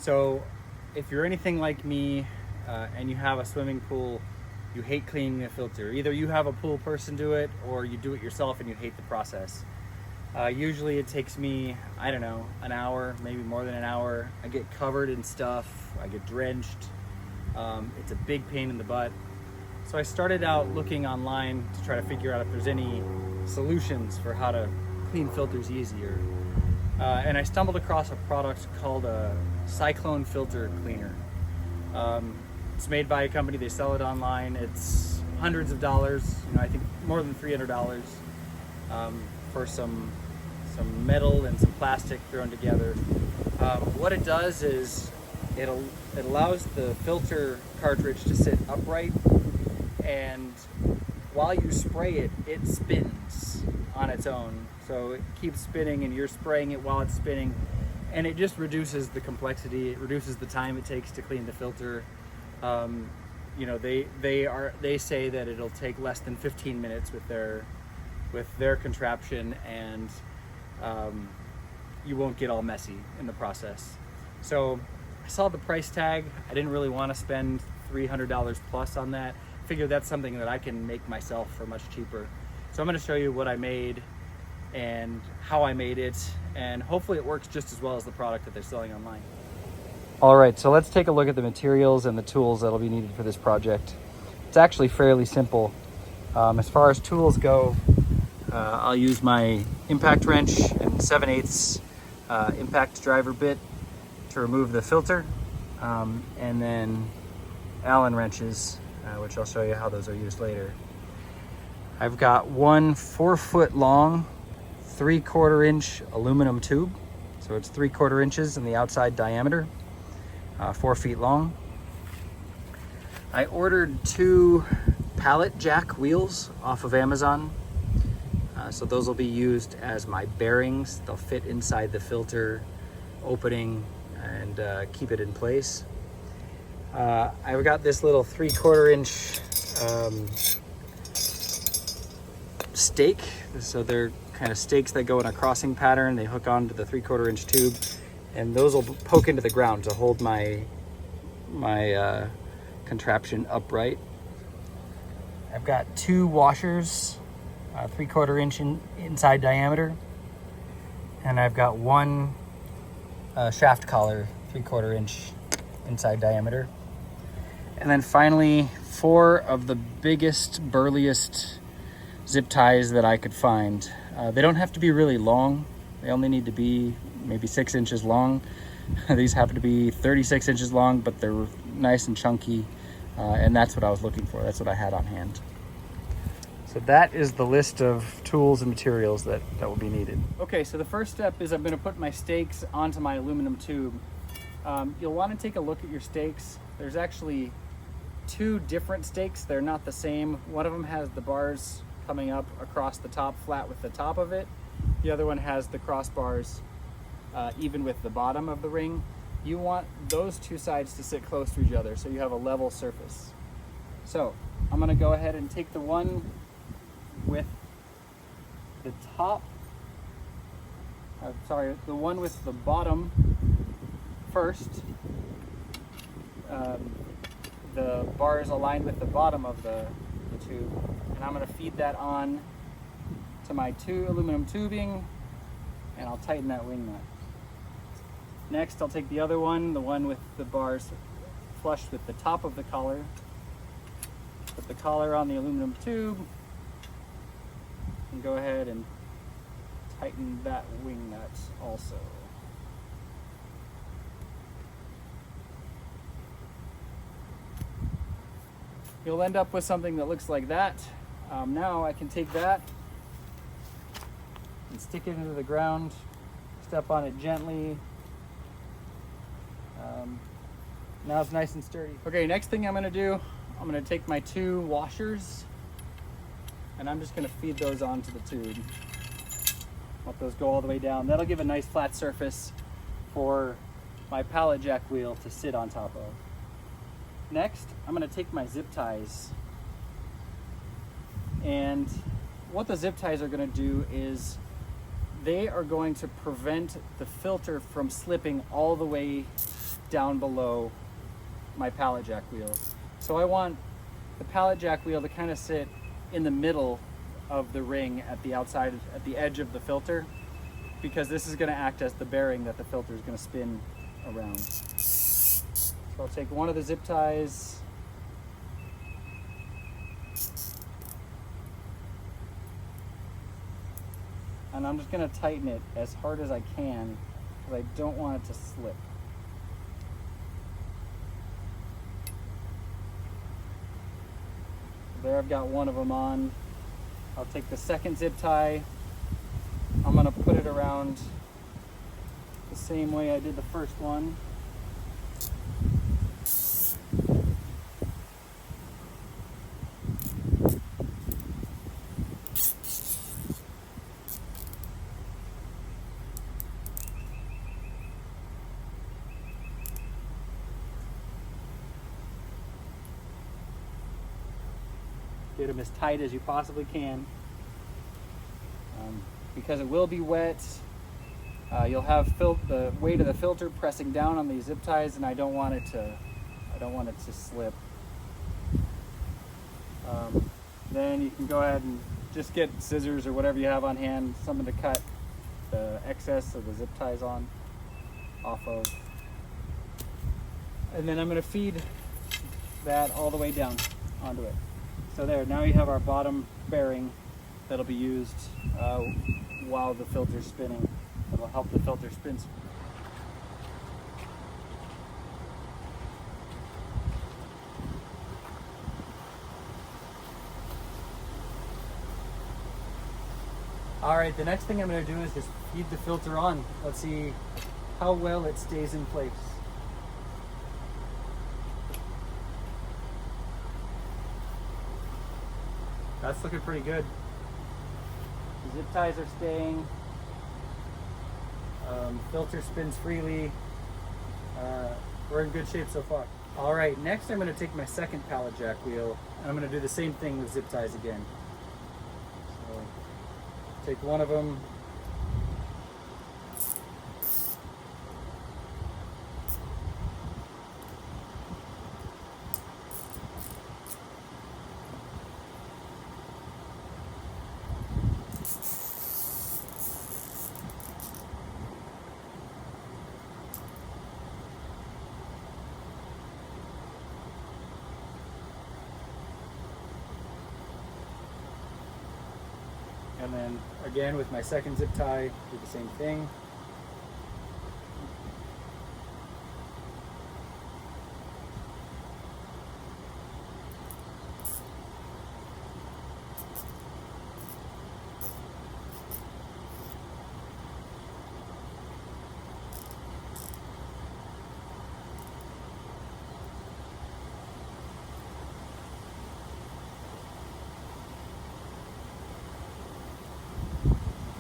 So if you're anything like me and you have a swimming pool, you hate cleaning the filter. Either you have a pool person do it or you do it yourself and you hate the process. Usually it takes me, I don't know, an hour, maybe more than an hour. I get covered in stuff, I get drenched. It's a big pain in the butt. So I started out looking online to try to figure out if there's any solutions for how to clean filters easier. And I stumbled across a product called a Cyclone Filter Cleaner. It's made by a company, they sell it online. It's hundreds of dollars, I think more than $300 for some metal and some plastic thrown together. What it does is it allows the filter cartridge to sit upright, and while you spray it, it spins on its own. So it keeps spinning and you're spraying it while it's spinning, and it just reduces the complexity, it reduces the time it takes to clean the filter. They say that it'll take less than 15 minutes with their contraption, and you won't get all messy in the process. So I saw the price tag. I didn't really want to spend $300 plus on that. Figured that's something that I can make myself for much cheaper. So I'm going to show you what I made and how I made it, and hopefully it works just as well as the product that they're selling online. All right, so let's take a look at the materials and the tools that'll be needed for this project. It's actually fairly simple. As far as tools go, I'll use my impact wrench and 7/8 impact driver bit to remove the filter, and then Allen wrenches, which I'll show you how those are used later. I've got one 4-foot long, 3/4 inch aluminum tube. So it's 3/4 inches in the outside diameter, 4 feet long. I ordered 2 pallet jack wheels off of Amazon. So those will be used as my bearings. They'll fit inside the filter opening and keep it in place. I've got this little 3/4 inch stake. So they're kind of stakes that go in a crossing pattern. They hook onto the 3/4 inch tube, and those will poke into the ground to hold my contraption upright. I've got 2 washers, 3/4 inch inside diameter, and I've got 1 shaft collar, 3/4 inch inside diameter. And then finally, 4 of the biggest, burliest zip ties that I could find. They don't have to be really long. They only need to be maybe 6 inches long. These happen to be 36 inches long, but they're nice and chunky, and that's what I was looking for. That's what I had on hand. So that is the list of tools and materials that will be needed. Okay, so the first step is I'm going to put my stakes onto my aluminum tube. You'll want to take a look at your stakes. There's actually 2 different stakes. They're not the same. One of them has the bars coming up across the top flat with the top of it. The other one has the crossbars even with the bottom of the ring. You want those 2 sides to sit close to each other so you have a level surface. So I'm going to go ahead and take the one with the top, the one with the bottom first. The bar is aligned with the bottom of the tube, and I'm going to feed that on to my 2 aluminum tubing, and I'll tighten that wing nut. Next, I'll take the other one, the one with the bars flush with the top of the collar, put the collar on the aluminum tube, and go ahead and tighten that wing nut also. You'll end up with something that looks like that. Now I can take that and stick it into the ground, step on it gently. Now it's nice and sturdy. Okay, next thing I'm gonna do, I'm gonna take my 2 washers and I'm just gonna feed those onto the tube. Let those go all the way down. That'll give a nice flat surface for my pallet jack wheel to sit on top of. Next, I'm gonna take my zip ties, and what the zip ties are gonna do is they are going to prevent the filter from slipping all the way down below my pallet jack wheel. So I want the pallet jack wheel to kind of sit in the middle of the ring at the outside, at the edge of the filter, because this is going to act as the bearing that the filter is going to spin around. So I'll take one of the zip ties, and I'm just going to tighten it as hard as I can because I don't want it to slip. There, I've got one of them on. I'll take the second zip tie. I'm gonna put it around the same way I did the first one. Get them as tight as you possibly can. Because it will be wet, you'll have the weight of the filter pressing down on these zip ties, and I don't want it to slip. Then you can go ahead and just get scissors or whatever you have on hand, something to cut the excess of the zip ties off of. And then I'm going to feed that all the way down onto it. So there, now you have our bottom bearing that'll be used while the filter's spinning. It'll help the filter spin. All right, the next thing I'm going to do is just feed the filter on. Let's see how well it stays in place. That's looking pretty good. The zip ties are staying. Filter spins freely. We're in good shape so far. All right, next I'm going to take my second pallet jack wheel and I'm going to do the same thing with zip ties again. So take one of them. And then again with my second zip tie, do the same thing.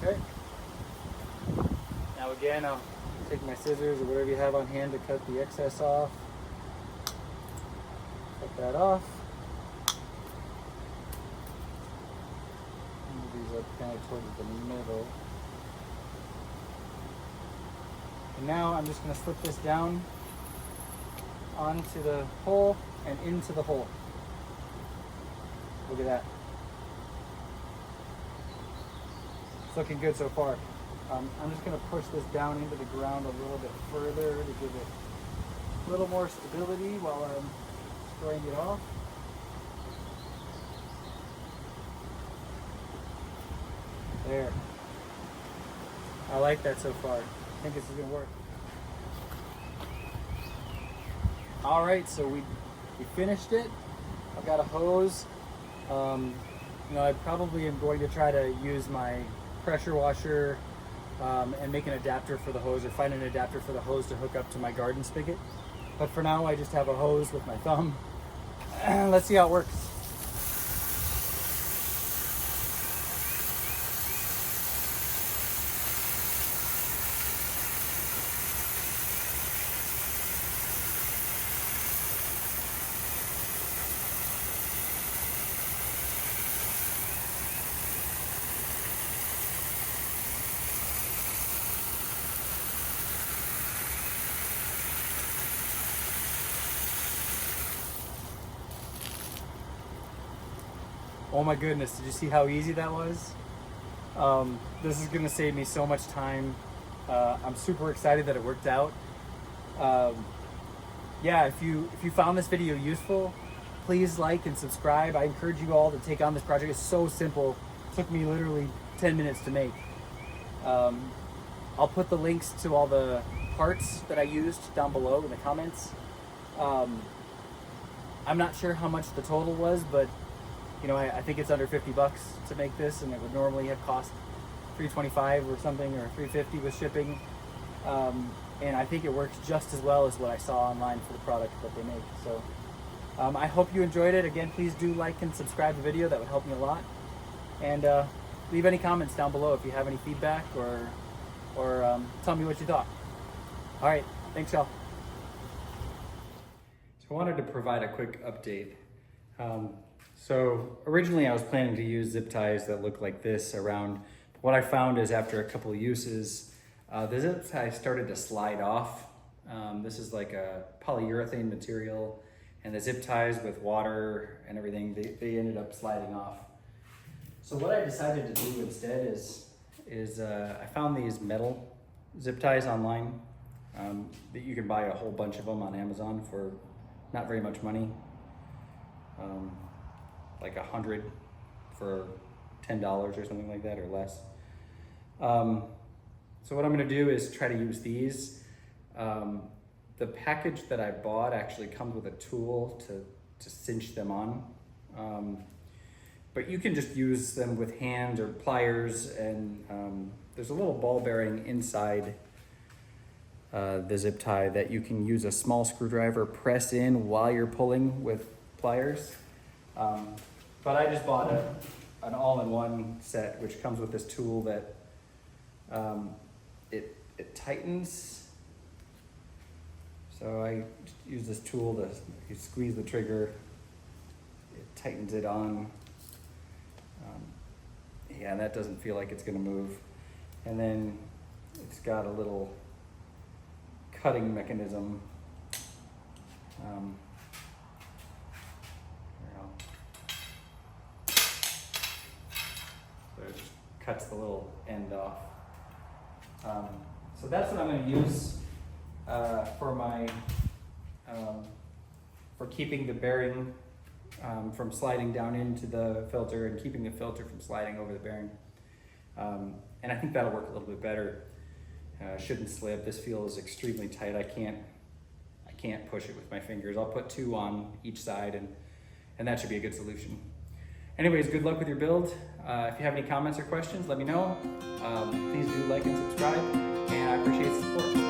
Okay. Now again, I'll take my scissors or whatever you have on hand to cut the excess off. Cut that off. Move these up kind of towards the middle. And now I'm just going to slip this down onto the hole and into the hole. Look at that. It's looking good so far. I'm just going to push this down into the ground a little bit further to give it a little more stability while I'm spraying it off. There. I like that so far. I think this is going to work. All right, so we finished it. I've got a hose. I probably am going to try to use my pressure washer and make an adapter for the hose, or find an adapter for the hose to hook up to my garden spigot. But for now, I just have a hose with my thumb. Let's see how it works. Oh my goodness, did you see how easy that was? This is gonna save me so much time. I'm super excited that it worked out. Um, yeah, if you found this video useful, please like and subscribe. I encourage you all to take on this project. It's so simple. It took me literally 10 minutes to make. I'll put the links to all the parts that I used down below in the comments. I'm not sure how much the total was, but you know, I think it's under 50 bucks to make this, and it would normally have cost $325 or something, or $350 with shipping. And I think it works just as well as what I saw online for the product that they make. So I hope you enjoyed it. Again, please do like and subscribe to the video. That would help me a lot. And leave any comments down below if you have any feedback, or tell me what you thought. All right, thanks y'all. So I wanted to provide a quick update. So originally I was planning to use zip ties that look like this around. What I found is after a couple of uses, the zip tie started to slide off. This is like a polyurethane material, and the zip ties with water and everything, they ended up sliding off. So what I decided to do instead is I found these metal zip ties online that you can buy a whole bunch of them on Amazon for not very much money. Like 100 for $10 or something like that, or less. So what I'm gonna do is try to use these. The package that I bought actually comes with a tool to cinch them on. But you can just use them with hand or pliers, and there's a little ball bearing inside the zip tie that you can use a small screwdriver, press in while you're pulling with pliers. But I just bought an all-in-one set, which comes with this tool that it tightens. So I use this tool to you squeeze the trigger, it tightens it on. Yeah, that doesn't feel like it's gonna move. And then it's got a little cutting mechanism. So it just cuts the little end off. So that's what I'm going to use for my for keeping the bearing from sliding down into the filter, and keeping the filter from sliding over the bearing. And I think that'll work a little bit better. Shouldn't slip. This feels extremely tight. I can't push it with my fingers. I'll put 2 on each side, and that should be a good solution. Anyways, good luck with your build. If you have any comments or questions, let me know. Please do like and subscribe, and I appreciate the support.